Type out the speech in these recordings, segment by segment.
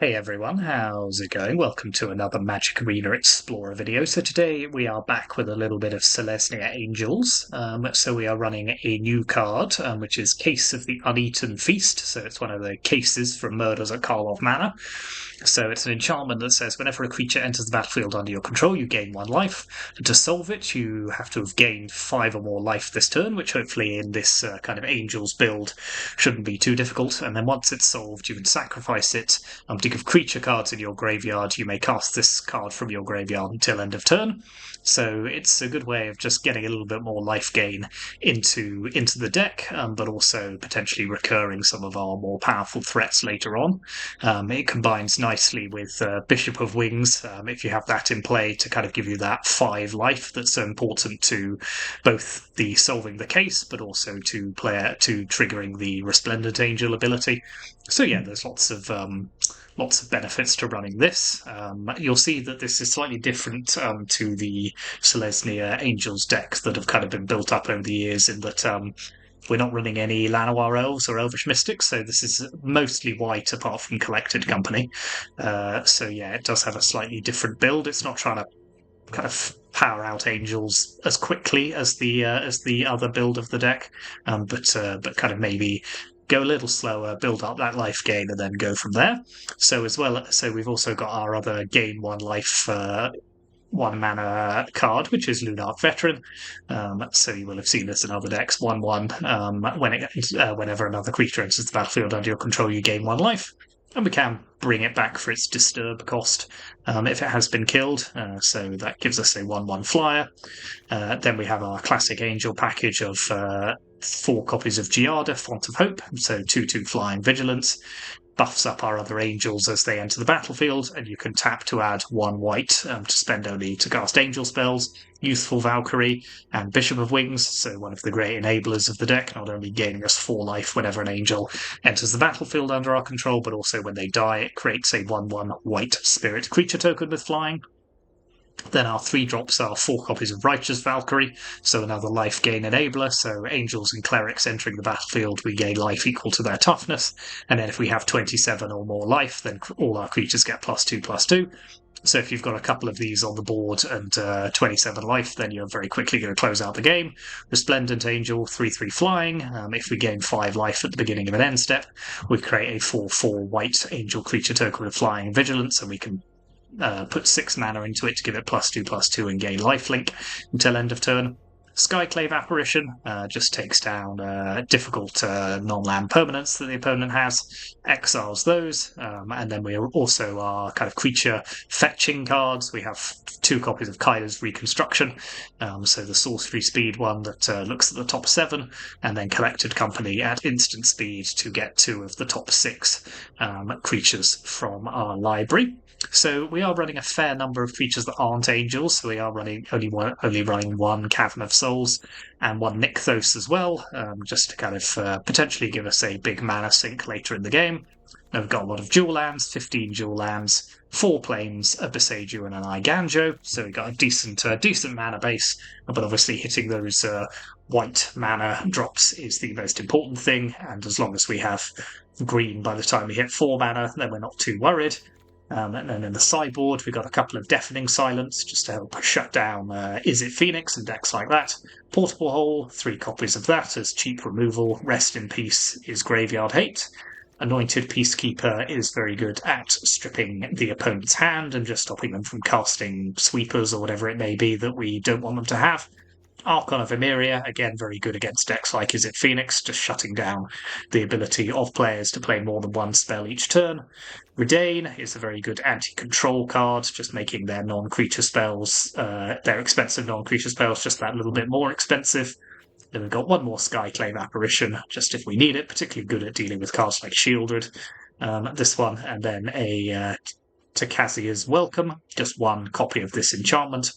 Hey everyone, how's it going? Welcome to another Magic Arena Explorer video. So today we are back with a little bit of Selesnya Angels. So we are running a new card, which is Case of the Uneaten Feast. So it's one of the cases from Murders at Karlov Manor. So it's an enchantment that says whenever a creature enters the battlefield under your control, you gain 1 life. And to solve it, you have to have gained 5 or more life this turn, which hopefully in this kind of Angels build shouldn't be too difficult. And then once it's solved, you can sacrifice it. To give creature cards in your graveyard, you may cast this card from your graveyard until end of turn. So it's a good way of just getting a little bit more life gain into the deck, but also potentially recurring some of our more powerful threats later on. It combines nicely with Bishop of Wings, if you have that in play, to kind of give you that 5 life that's so important to both the solving the case, but also to triggering the Resplendent Angel ability. So yeah, there's lots of benefits to running this. You'll see that this is slightly different to the Selesnya Angels decks that have kind of been built up over the years, in that we're not running any Llanowar Elves or Elvish Mystics, so this is mostly white apart from Collected Company. So yeah, it does have a slightly different build. It's not trying to kind of power out Angels as quickly as the other build of the deck, but kind of maybe go a little slower, build up that life gain, and then go from there. So we've also got our other gain 1 life 1 mana card, which is Lunarch Veteran. So you will have seen this in other decks. 1/1. Whenever another creature enters the battlefield under your control, you gain 1 life. And we can bring it back for its disturb cost if it has been killed. So that gives us a 1/1 flyer. Then we have our classic Angel package of 4 copies of Giada, Font of Hope. So 2/2 flying vigilance. Buffs up our other Angels as they enter the battlefield, and you can tap to add 1 white to spend only to cast Angel spells. Youthful Valkyrie and Bishop of Wings, so one of the great enablers of the deck, not only gaining us 4 life whenever an Angel enters the battlefield under our control, but also when they die, it creates a 1/1 white spirit creature token with flying. Then our 3 drops are 4 copies of Righteous Valkyrie, so another life gain enabler. So Angels and Clerics entering the battlefield, we gain life equal to their toughness. And then if we have 27 or more life, then all our creatures get +2/+2. So if you've got a couple of these on the board and 27 life, then you're very quickly going to close out the game. Resplendent Angel, 3/3 flying. If we gain 5 life at the beginning of an end step, we create a 4/4 white Angel creature token with flying vigilance, and we can put 6 mana into it to give it +2/+2 and gain lifelink until end of turn. Skyclave Apparition just takes down difficult non-land permanents that the opponent has, exiles those, and then we also are kind of creature fetching cards. We have 2 copies of Kyla's Reconstruction, so the sorcery speed one that looks at the top 7, and then Collected Company at instant speed to get 2 of the top 6 creatures from our library. So we are running a fair number of creatures that aren't Angels. So we are running only running 1 Cavern of Souls and 1 Nykthos as well, just to kind of potentially give us a big mana sink later in the game. Now we've got a lot of dual lands, 15 dual lands, 4 planes, a Boseiju and an Iganjo. So we've got a decent mana base, but obviously hitting those white mana drops is the most important thing. And as long as we have green by the time we hit 4 mana, then we're not too worried. And then in the sideboard, we've got a couple of Deafening Silence just to help shut down Is It Phoenix and decks like that. Portable Hole, 3 copies of that as cheap removal. Rest in Peace is Graveyard Hate. Anointed Peacekeeper is very good at stripping the opponent's hand and just stopping them from casting sweepers or whatever it may be that we don't want them to have. Archon of Emeria, again, very good against decks like Is It Phoenix, just shutting down the ability of players to play more than 1 spell each turn. Redain is a very good anti-control card, just making their non-creature spells, their expensive non-creature spells, just that little bit more expensive. Then we've got 1 more Skyclave Apparition, just if we need it, particularly good at dealing with cards like Shieldred. This one, and then a Takazia's Welcome, just 1 copy of this enchantment,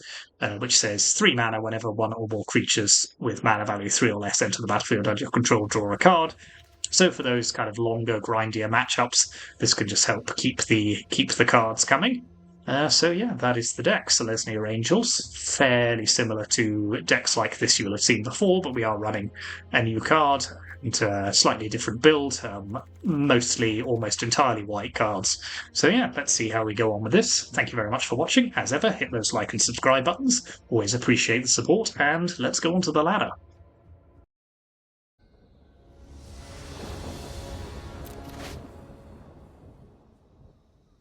which says 3 mana whenever 1 or more creatures with mana value 3 or less enter the battlefield under your control, draw a card. So for those kind of longer, grindier matchups, this can just help keep the cards coming. So yeah, that is the deck. Selesnya Angels, fairly similar to decks like this you will have seen before, but we are running a new card. into a slightly different build, mostly almost entirely white cards. So yeah, let's see how we go on with this. Thank you very much for watching. As ever, hit those like and subscribe buttons. Always appreciate the support, and let's go on to the ladder.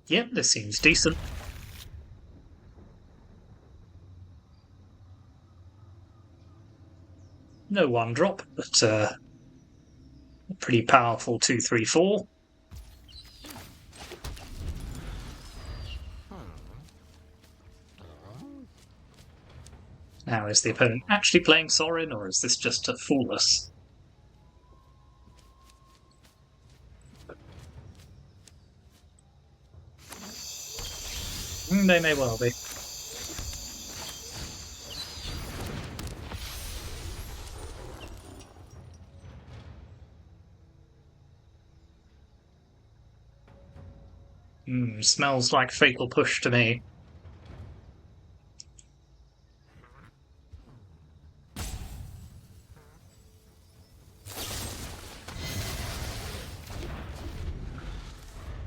Yep, this seems decent. No one drop, but pretty powerful 2/3/4. Now, is the opponent actually playing Sorin, or is this just to fool us? They may well be. Smells like Fatal Push to me.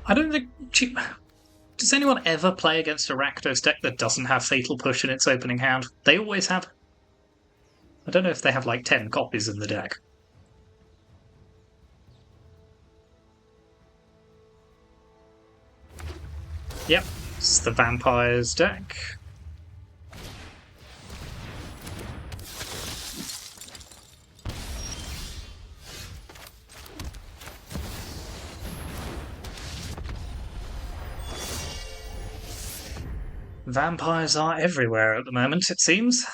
I don't think... Does anyone ever play against a Rakdos deck that doesn't have Fatal Push in its opening hand? They always have. I don't know if they have like 10 copies in the deck. Yep, it's the Vampires deck. Vampires are everywhere at the moment, it seems.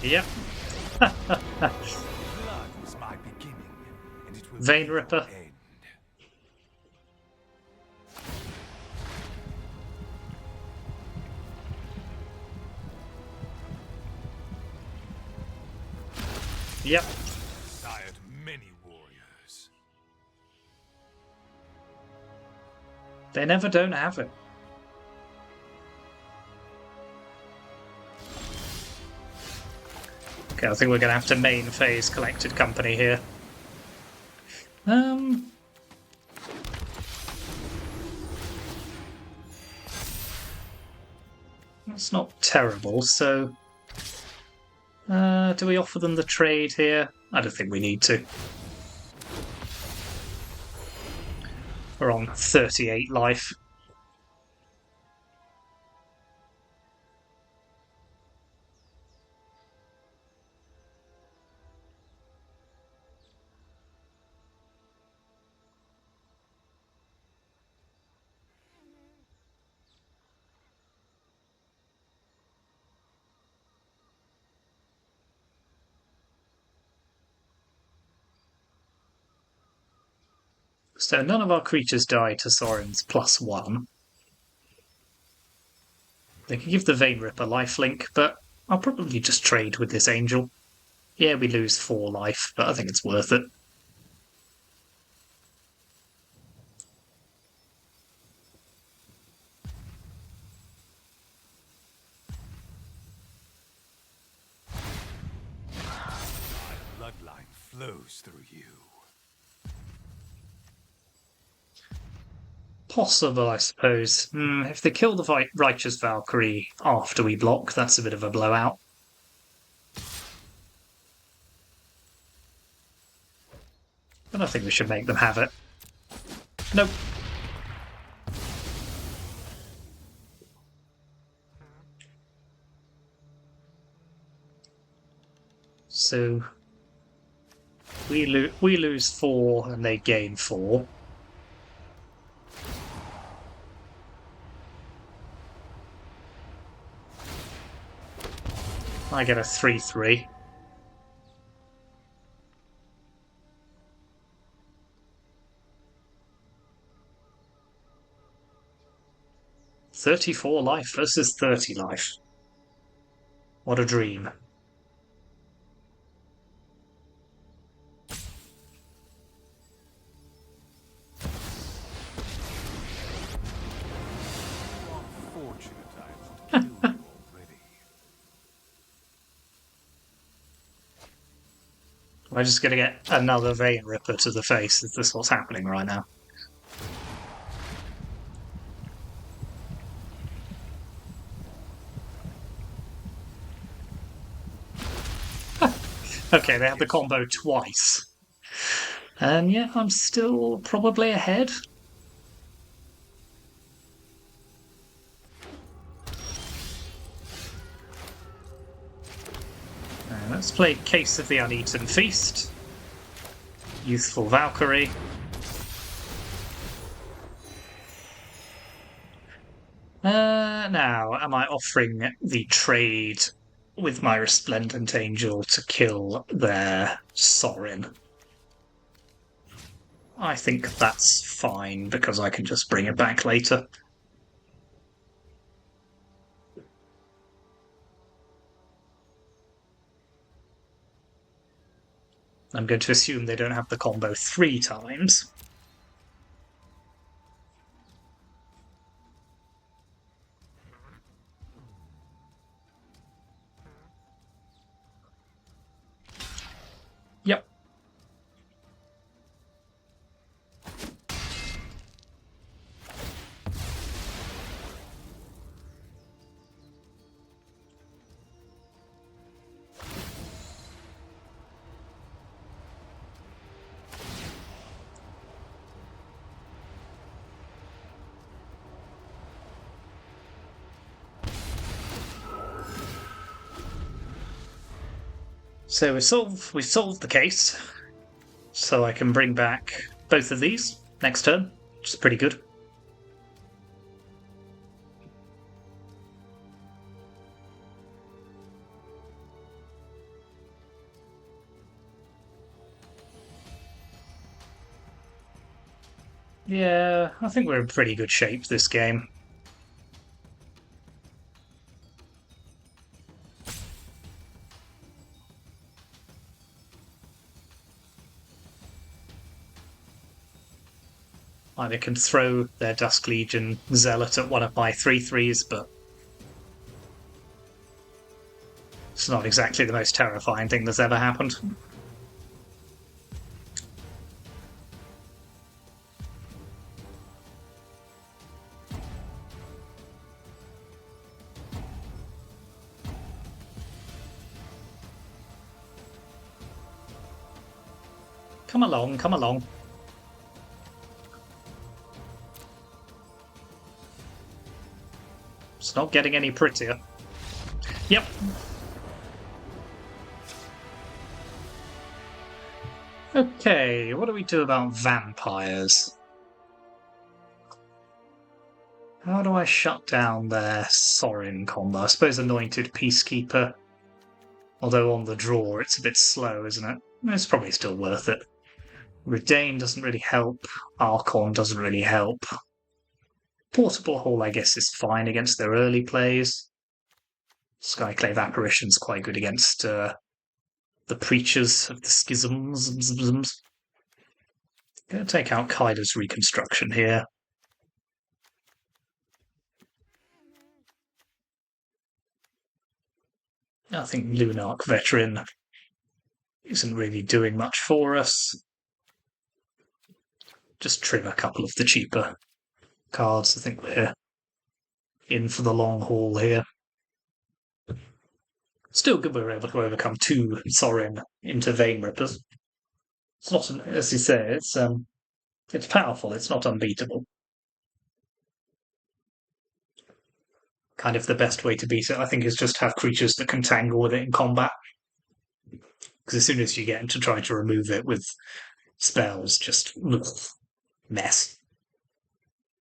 Yep. Vein Ripper. Yep. Sired many warriors. They never don't have it. Okay, I think we're going to have to main phase Collected Company here. That's not terrible, so... do we offer them the trade here? I don't think we need to. We're on 38 life. So none of our creatures die to Sorin's +1. They can give the Vein Ripper lifelink, but I'll probably just trade with this Angel. Yeah, we lose 4 life, but I think it's worth it. My bloodline flows through you. Possible, I suppose. If they kill the Righteous Valkyrie after we block, that's a bit of a blowout. But I think we should make them have it. Nope. So we lose 4 and they gain 4. I get a 3/3. $34 life versus 30 life. What a dream. Am I just going to get another Vein Ripper to the face? Is this what's happening right now? Okay, they had the combo twice. And yeah, I'm still probably ahead. Let's play Case of the Uneaten Feast. Youthful Valkyrie. Now, am I offering the trade with my Resplendent Angel to kill their Sorin? I think that's fine because I can just bring it back later. I'm going to assume they don't have the combo 3 times. Yep. So we've solved the case. So I can bring back both of these next turn, which is pretty good. Yeah, I think we're in pretty good shape this game. Either can throw their Dusk Legion Zealot at one of my 3/3s, but it's not exactly the most terrifying thing that's ever happened. Come along, come along. It's not getting any prettier. Yep. Okay, what do we do about vampires? How do I shut down their Sorin combo? I suppose Anointed Peacekeeper. Although on the draw it's a bit slow, isn't it? It's probably still worth it. Redain doesn't really help. Archon doesn't really help. Portable Hall, I guess, is fine against their early plays. Skyclave Apparition's quite good against the Preachers of the Schisms. Gonna take out Kaida's Reconstruction here. I think Lunarch Veteran isn't really doing much for us. Just trim a couple of the cheaper cards. I think we're in for the long haul here. Still good we were able to overcome 2 Sorin into Vein Rippers. It's not, as you say, it's powerful. It's not unbeatable. Kind of the best way to beat it, I think, is just have creatures that can tangle with it in combat. Because as soon as you get into trying to remove it with spells, just mess.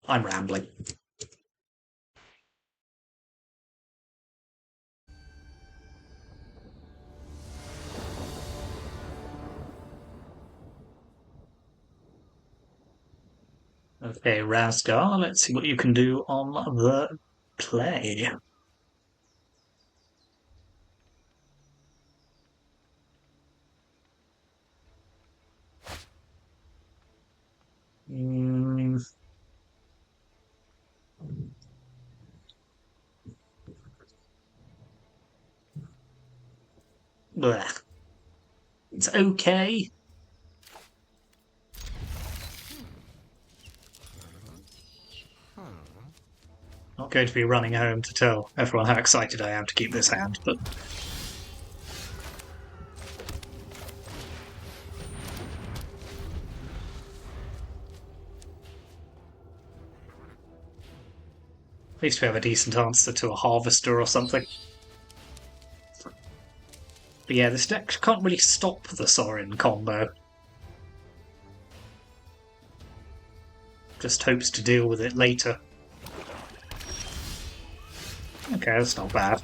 I'm rambling. Okay, Razgar, let's see what you can do on the play. Mm. Blech. It's okay. Not going to be running home to tell everyone how excited I am to keep this hand, but at least we have a decent answer to a harvester or something. But yeah, this deck can't really stop the Sorin combo. Just hopes to deal with it later. Okay, that's not bad.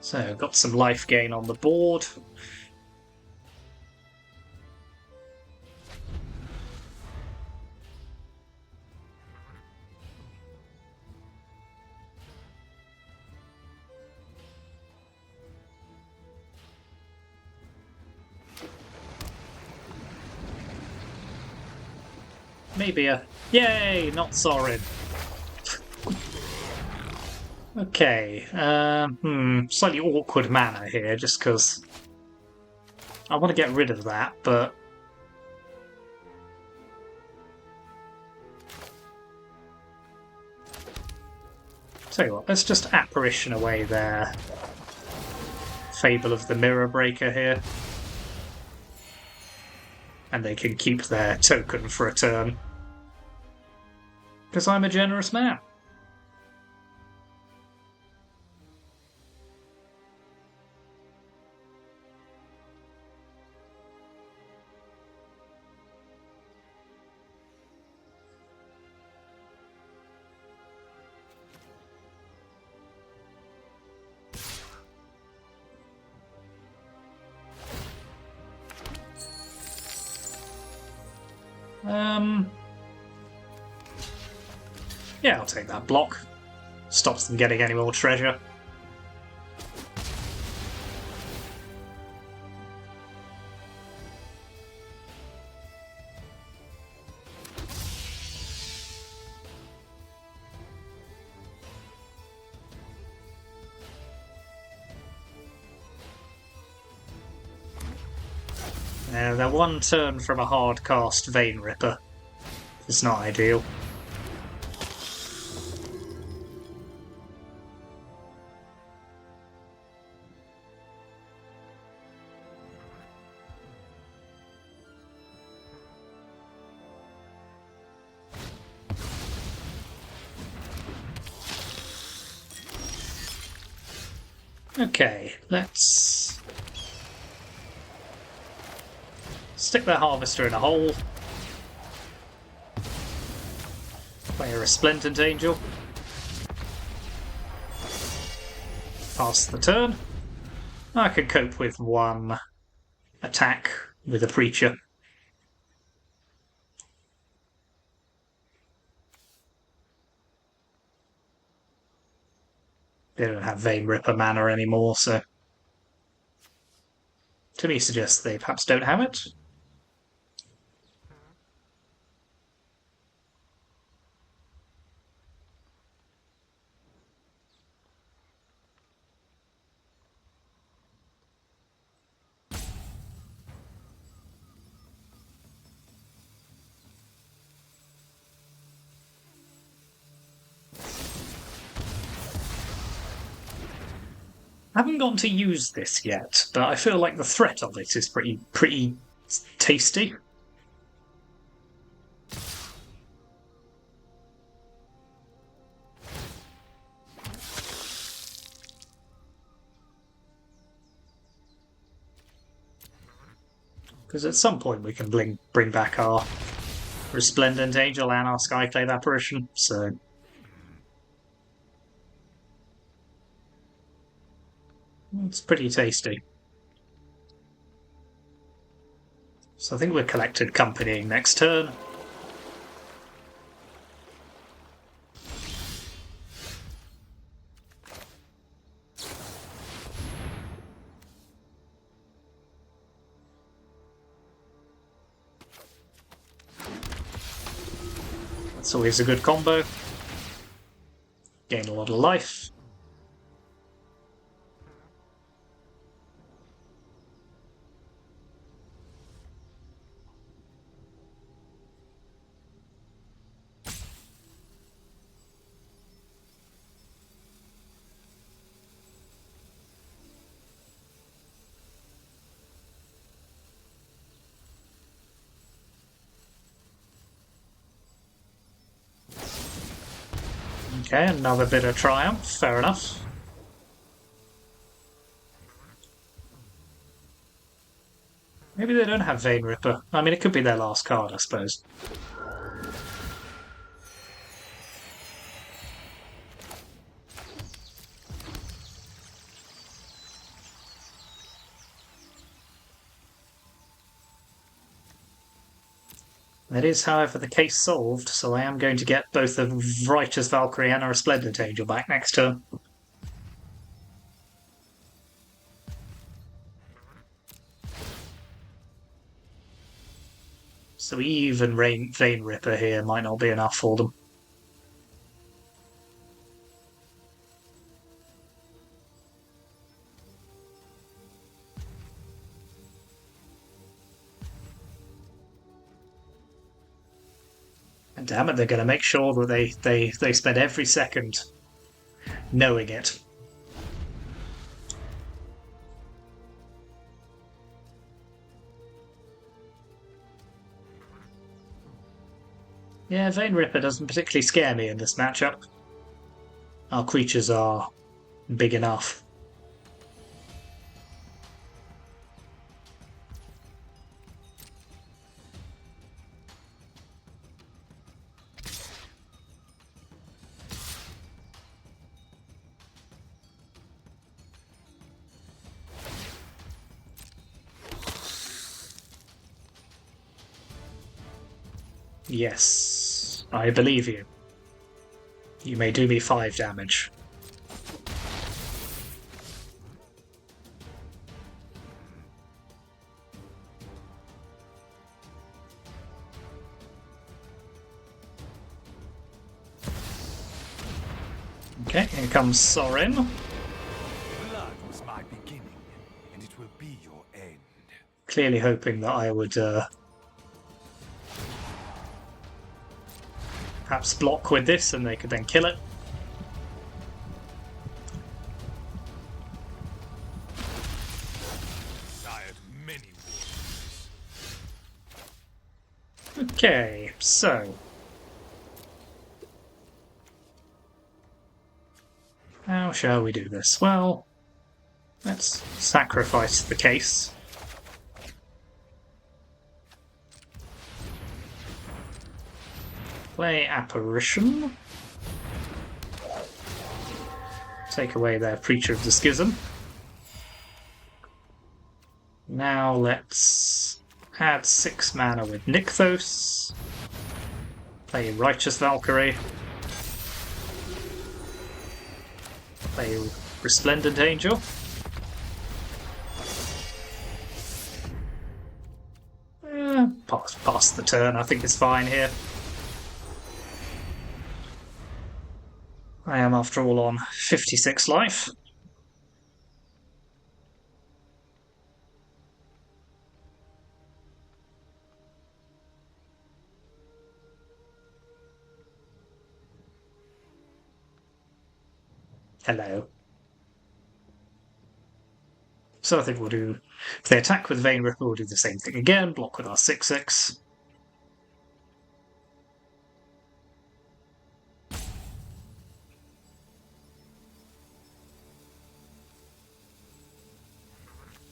So, got some life gain on the board. Maybe a... Yay! Not Sorin. Okay, slightly awkward mana here, just because I want to get rid of that, but... Tell you what, let's just Apparition away their Fable of the Mirror Breaker here. And they can keep their token for a turn. Because I'm a generous man. Yeah, I'll take that block. Stops them getting any more treasure. They're one turn from a hard cast Vein Ripper. It's not ideal. Okay, let's stick their Harvester in a hole. Play a Resplendent Angel. Pass the turn. I can cope with one attack with a Preacher. They don't have Vein Ripper mana anymore, so... To me suggests they perhaps don't have it. I haven't gotten to use this yet, but I feel like the threat of it is pretty tasty. Because at some point we can bring back our Resplendent Angel and our Skyclave Apparition, so... It's pretty tasty. So I think we're collected companying next turn. It's always a good combo. Gain a lot of life. Okay, another bit of triumph. Fair enough. Maybe they don't have Vein Ripper. I mean, it could be their last card, I suppose. That is, however, the case solved, so I am going to get both a Righteous Valkyrie and a Resplendent Angel back next turn. So even Vein Ripper here might not be enough for them. And damn it, they're going to make sure that they spend every second knowing it. Yeah, Vein Ripper doesn't particularly scare me in this matchup. Our creatures are big enough. Yes, I believe you. You may do me 5 damage. Okay, here comes Sorin. Blood was my beginning, and it will be your end. Clearly hoping that I would perhaps block with this and they could then kill it. Sired many wars. Okay, so how shall we do this? Well, let's sacrifice the case. Play Apparition. Take away their Preacher of the Schism. Now let's add 6 mana with Nykthos. Play Righteous Valkyrie. Play Resplendent Angel. Pass the turn, I think it's fine here. I am, after all, on 56 life. Hello. So I think we'll do... If they attack with Vein Ripper, we'll do the same thing again. Block with our 6/6.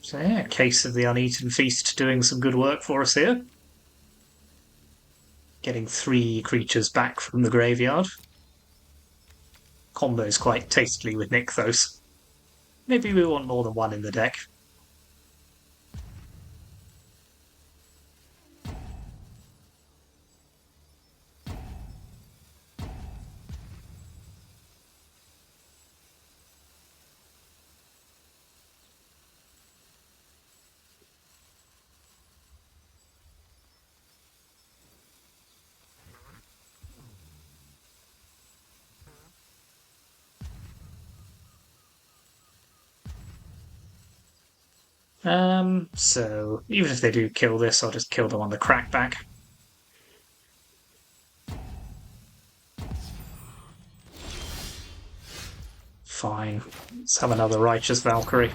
So yeah, case of the Uneaten Feast doing some good work for us here. Getting 3 creatures back from the graveyard. Combos quite tastily with Nykthos. Maybe we want more than 1 in the deck. So even if they do kill this, I'll just kill them on the crackback. Fine. Let's have another Righteous Valkyrie.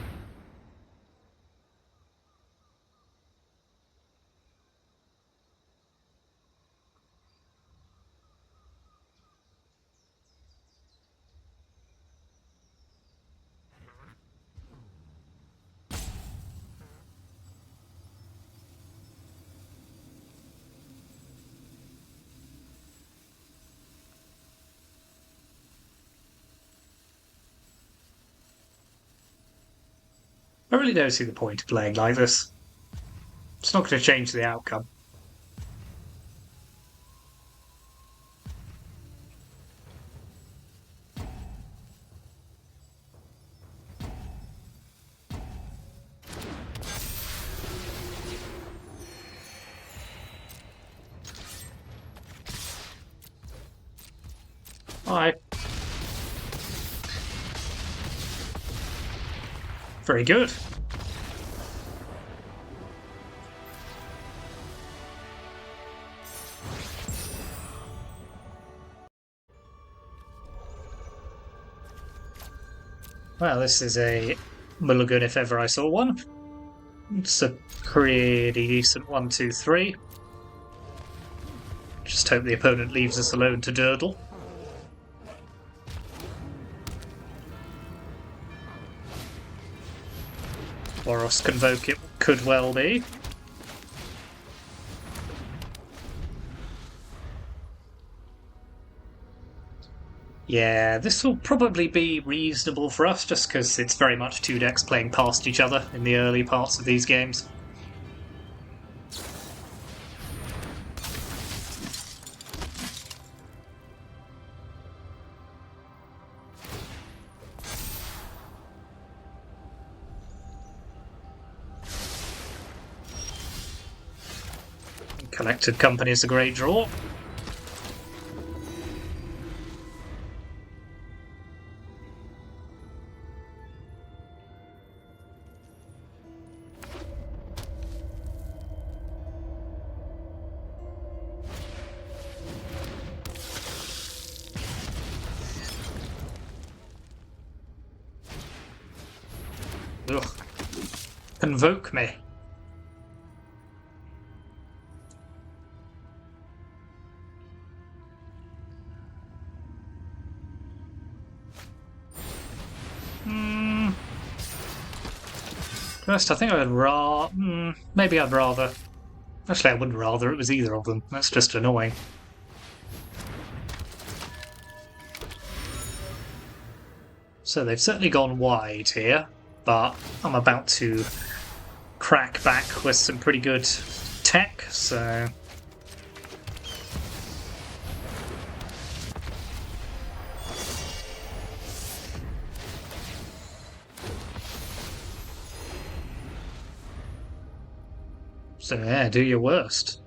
I really don't see the point of playing like this. It's not going to change the outcome. Alright. Very good. Well, this is a mulligan if ever I saw one. It's a pretty decent 1, 2, 3. Just hope the opponent leaves us alone to durdle. Boros Convoke it could well be. Yeah, this will probably be reasonable for us, just because it's very much two decks playing past each other in the early parts of these games. Collected Company is a great draw. Ugh. Convoke me. First, I think I would maybe I'd rather. Actually, I wouldn't rather it was either of them. That's just annoying. So they've certainly gone wide here, but I'm about to crack back with some pretty good tech, so. So yeah, do your worst.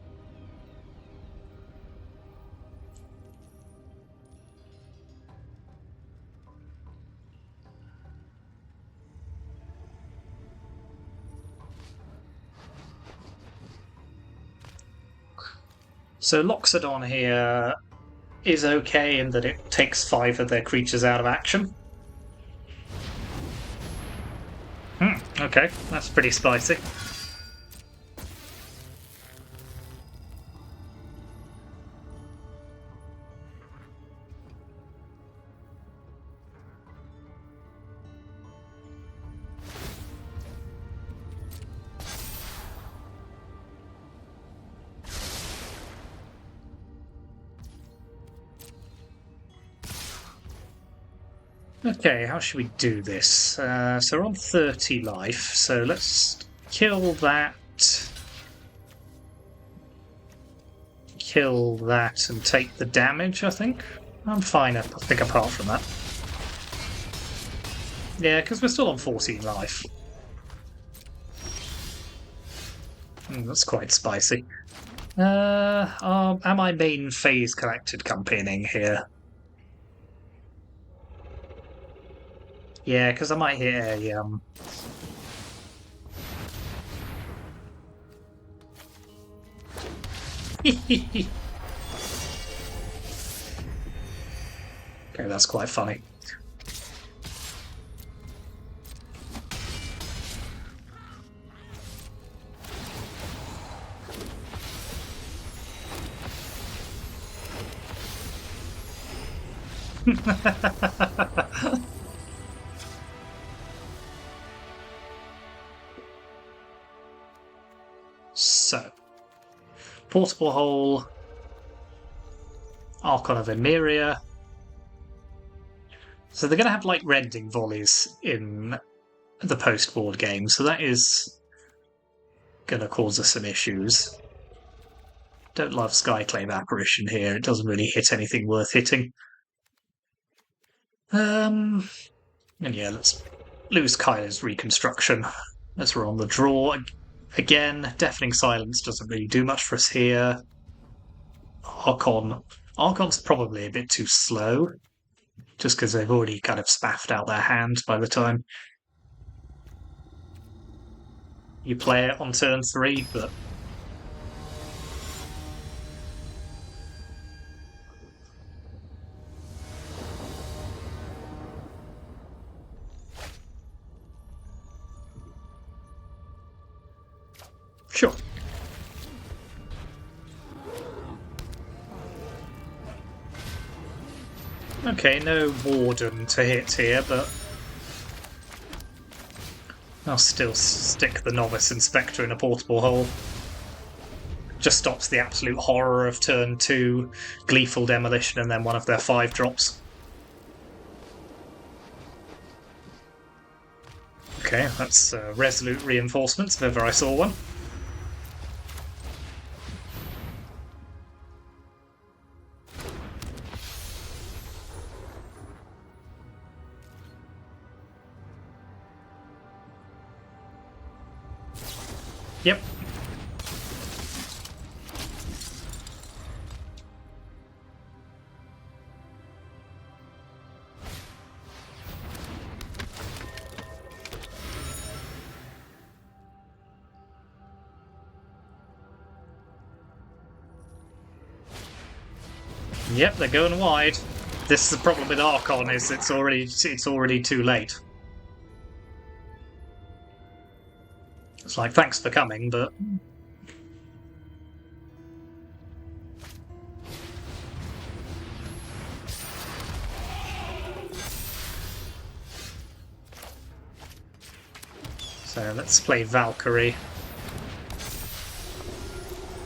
So Loxodon here is okay in that it takes 5 of their creatures out of action. Okay, that's pretty spicy. Okay, how should we do this? So we're on 30 life, so let's kill that. Kill that and take the damage, I think. I'm fine, I think, apart from that. Yeah, because we're still on 14 life. That's quite spicy. Am I main phase collected campaigning here? Yeah, because I might hit a Okay, that's quite funny. So, portable hole, Archon of Emeria. So they're going to have like rending volleys in the post-board game, so that is going to cause us some issues. Don't love Skyclave Apparition here. It doesn't really hit anything worth hitting. And yeah, let's lose Kyler's Reconstruction as we're on the draw. Again, Deafening Silence doesn't really do much for us here. Archon. Archon's probably a bit too slow, just because they've already kind of spaffed out their hand by the time you play it on turn 3, but sure. Okay, no Warden to hit here, but I'll still stick the Novice Inspector in a portable hole. Just stops the absolute horror of turn 2, Gleeful Demolition, and then one of their 5 drops. Okay, that's Resolute Reinforcements if ever I saw one. Yep. Yep, they're going wide. This is the problem with Archon, is it's already too late. It's like, thanks for coming, but so let's play Valkyrie.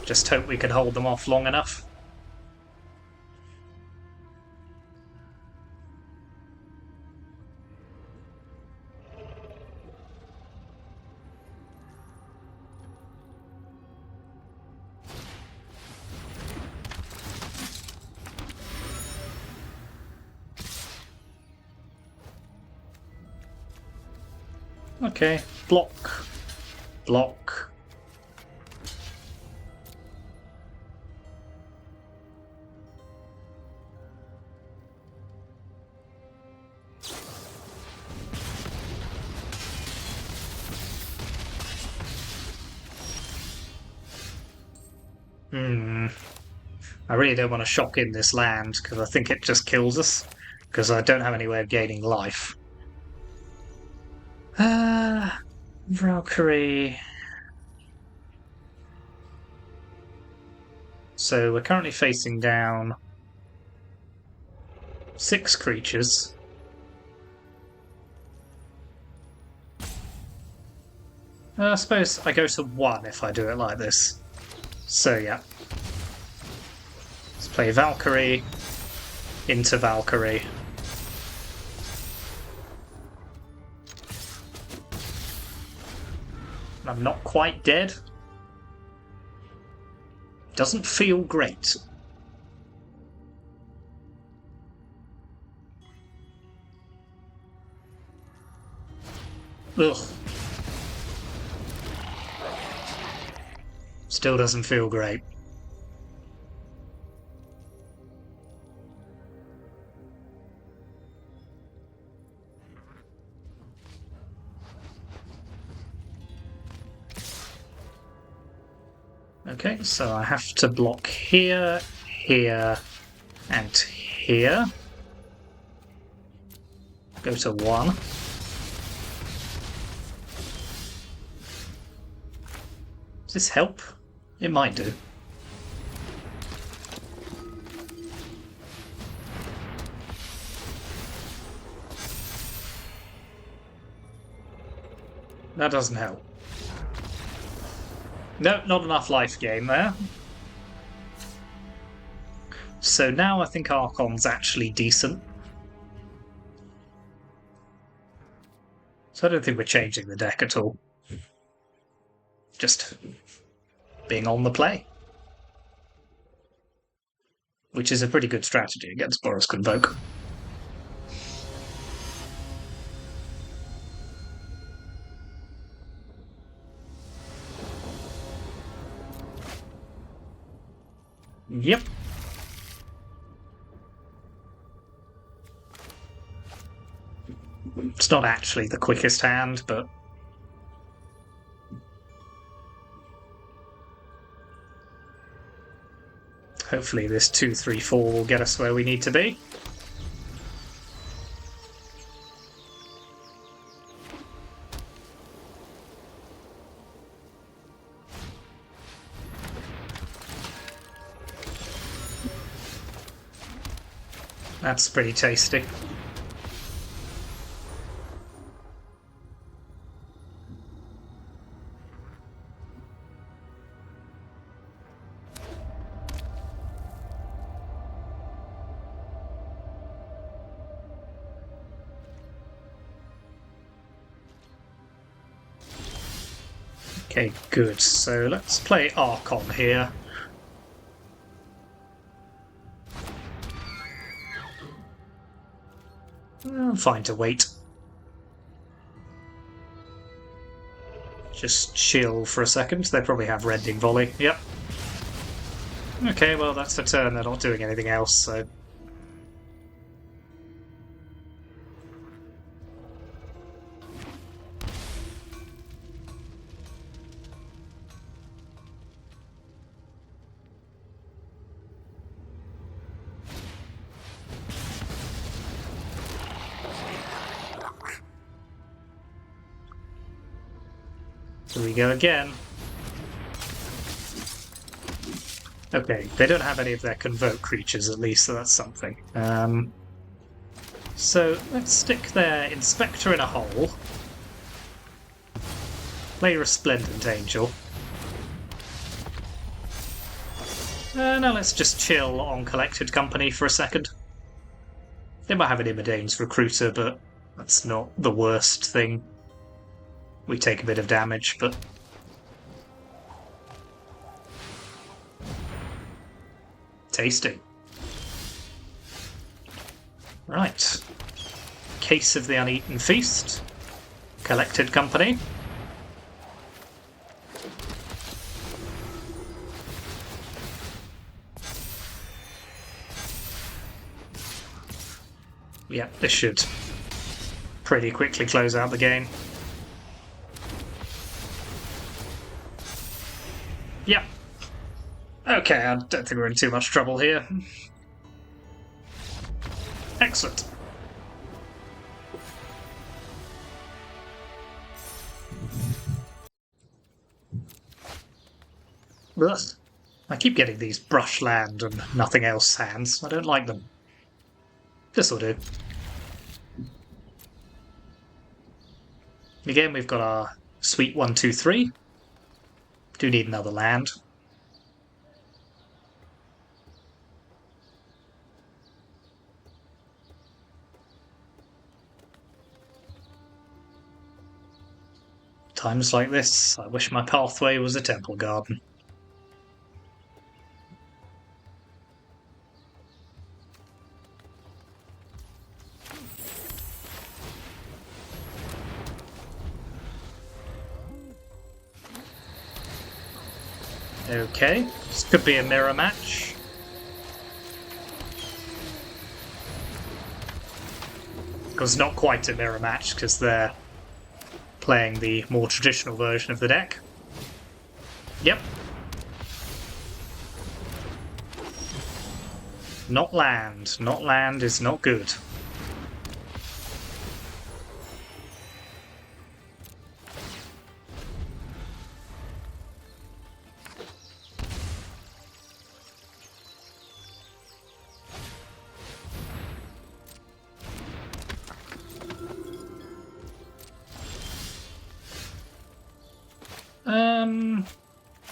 Just hope we can hold them off long enough. Okay, block. Block. I really don't want to shock in this land, because I think it just kills us, because I don't have any way of gaining life. Valkyrie. So we're currently facing down 6 creatures. I suppose I go to 1 if I do it like this. So yeah. Let's play Valkyrie into Valkyrie. I'm not quite dead. Doesn't feel great. Ugh. Still doesn't feel great. Okay, so I have to block here, here, and here. Go to 1. Does this help? It might do. That doesn't help. No, not enough life gain there. So now I think Archon's actually decent. So I don't think we're changing the deck at all. Just being on the play. Which is a pretty good strategy against Boros Convoke. Yep. It's not actually the quickest hand, but hopefully this 2-3-4 will get us where we need to be. That's pretty tasty. Okay, good. So let's play Archon here. Fine to wait. Just chill for a second. They probably have Rending Volley. Yep. Okay, well, that's the turn. They're not doing anything else, so... Here we go again. Okay, they don't have any of their Convoke creatures at least, so that's something. So let's stick their Inspector in a hole. Play Resplendent Angel. Now let's just chill on Collected Company for a second. They might have an Imidane's Recruiter, but that's not the worst thing. We take a bit of damage, but... tasty. Right. Case of the Uneaten Feast. Collected Company. Yeah, this should pretty quickly close out the game. Yep. Okay, I don't think we're in too much trouble here. Excellent. Ugh. I keep getting these brush land and nothing else hands. I don't like them. This'll do. Again, we've got our sweet 1-2-3. Do need another land. Times like this, I wish my pathway was a temple garden. Okay, this could be a mirror match. Because not quite a mirror match, because they're playing the more traditional version of the deck. Yep. Not land. Not land is not good.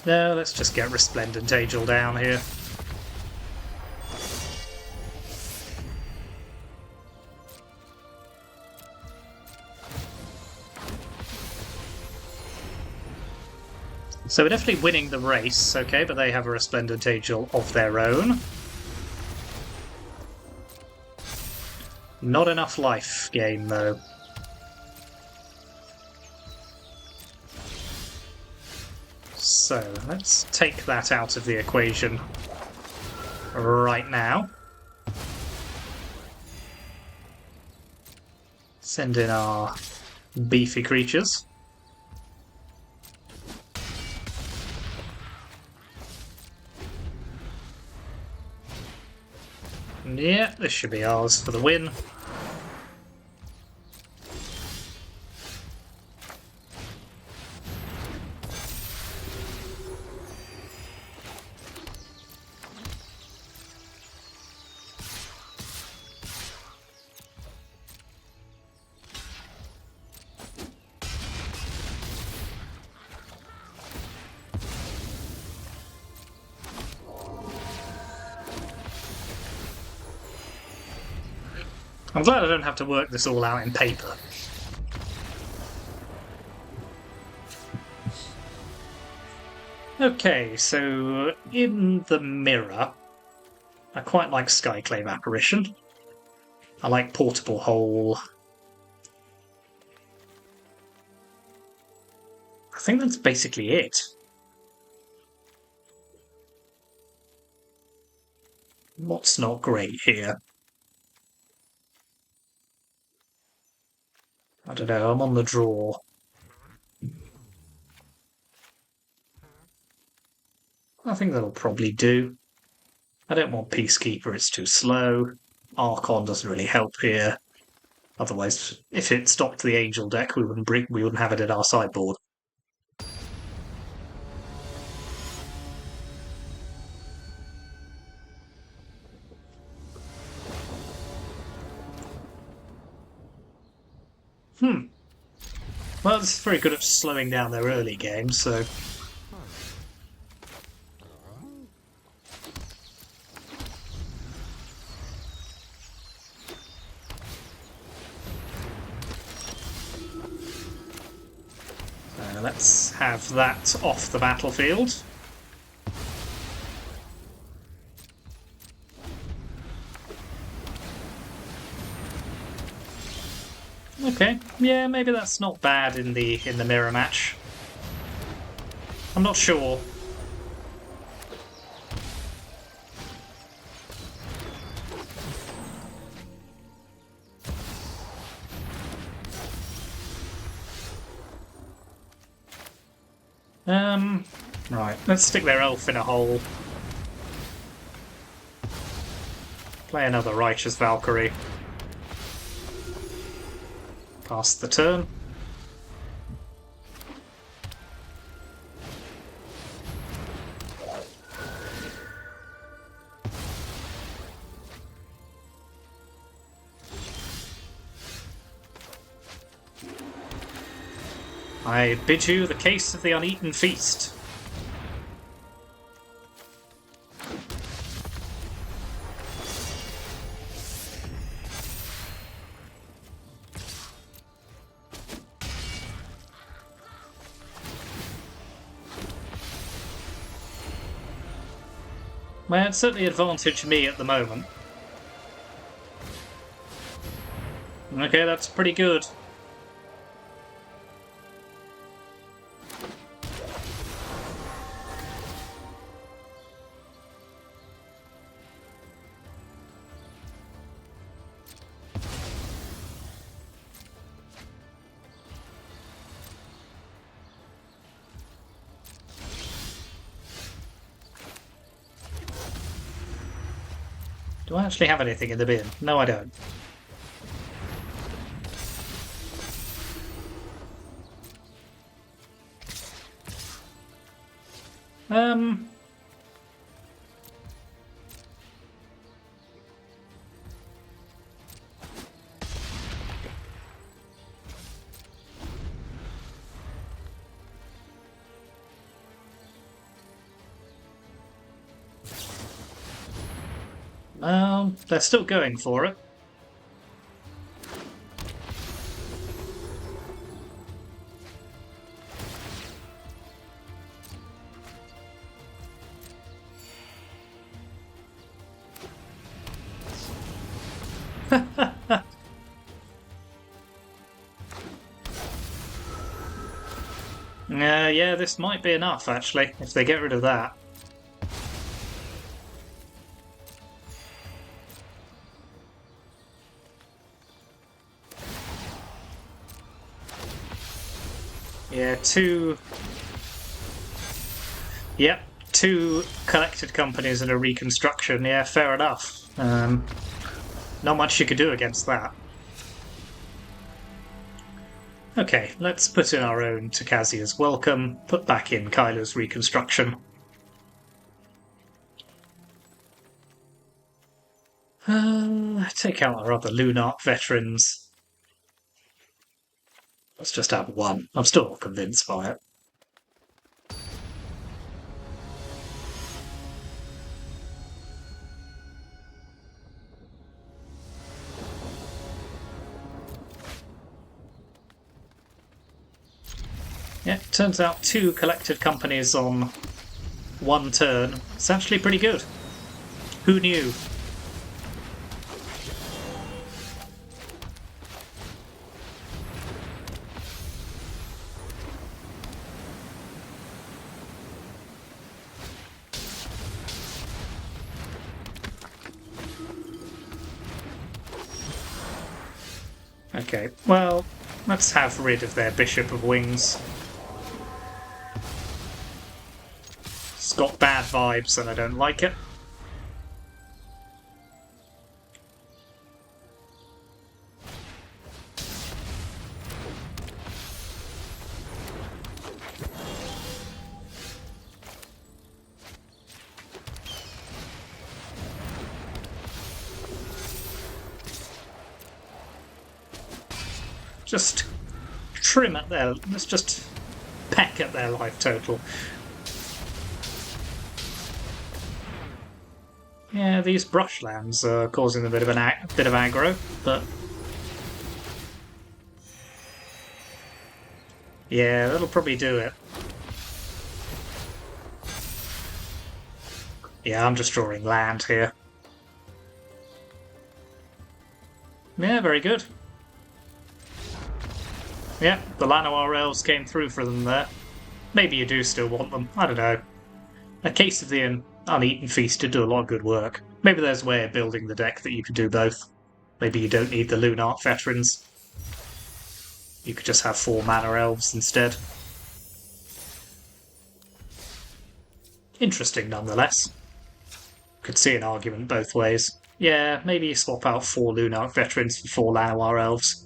No, let's just get Resplendent Angel down here. So we're definitely winning the race, okay, but they have a Resplendent Angel of their own. Not enough life gain, though. So let's take that out of the equation right now. Send in our beefy creatures. Yeah, this should be ours for the win. I'm glad I don't have to work this all out in paper. Okay, so in the mirror, I quite like Skyclave Apparition. I like Portable Hole. I think that's basically it. What's not great here? I don't know, I'm on the draw. I think that'll probably do. I don't want Peacekeeper, it's too slow. Archon doesn't really help here. Otherwise, if it stopped the Angel deck, we wouldn't have it in our sideboard. Well, this is very good at slowing down their early game, so... let's have that off the battlefield. Okay, yeah, maybe that's not bad in the mirror match. I'm not sure. Right, let's stick their elf in a hole. Play another Righteous Valkyrie. Pass the turn. I bid you the case of the Uneaten Feast. Well, it's certainly advantaged me at the moment. Okay, that's pretty good. Do I actually have anything in the bin? No, I don't. Um, well, they're still going for it. Yeah, this might be enough, actually, if they get rid of that. Yeah, two... Yep, two collected companies and a reconstruction. Yeah, fair enough. Not much you could do against that. Okay, let's put in our own Takazia's welcome, put back in Kyla's reconstruction. Take out our other Lunark veterans. Let's just have one. I'm still not convinced by it. Yeah, turns out two collected companies on one turn. It's actually pretty good. Who knew? Okay, well, let's have rid of their Bishop of Wings. It's got bad vibes and I don't like it. Just trim at their... Let's just peck at their life total. Yeah, these brushlands are causing a bit of aggro, but yeah, that'll probably do it. Yeah, I'm just drawing land here. Yeah, very good. Yeah, the Llanowar elves came through for them there. Maybe you do still want them. I don't know. A Case of the Uneaten Feast did do a lot of good work. Maybe there's a way of building the deck that you could do both. Maybe you don't need the Lunark veterans. You could just have 4 mana elves instead. Interesting nonetheless. Could see an argument both ways. Yeah, maybe you swap out 4 Lunark veterans for 4 Llanowar elves.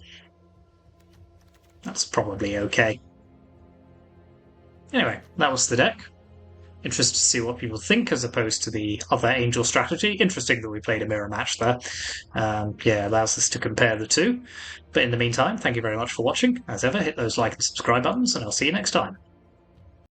That's probably okay. Anyway, that was the deck. Interested to see what people think as opposed to the other Angel strategy. Interesting that we played a mirror match there. Yeah, allows us to compare the two. But in the meantime, thank you very much for watching. As ever, hit those like and subscribe buttons, and I'll see you next time.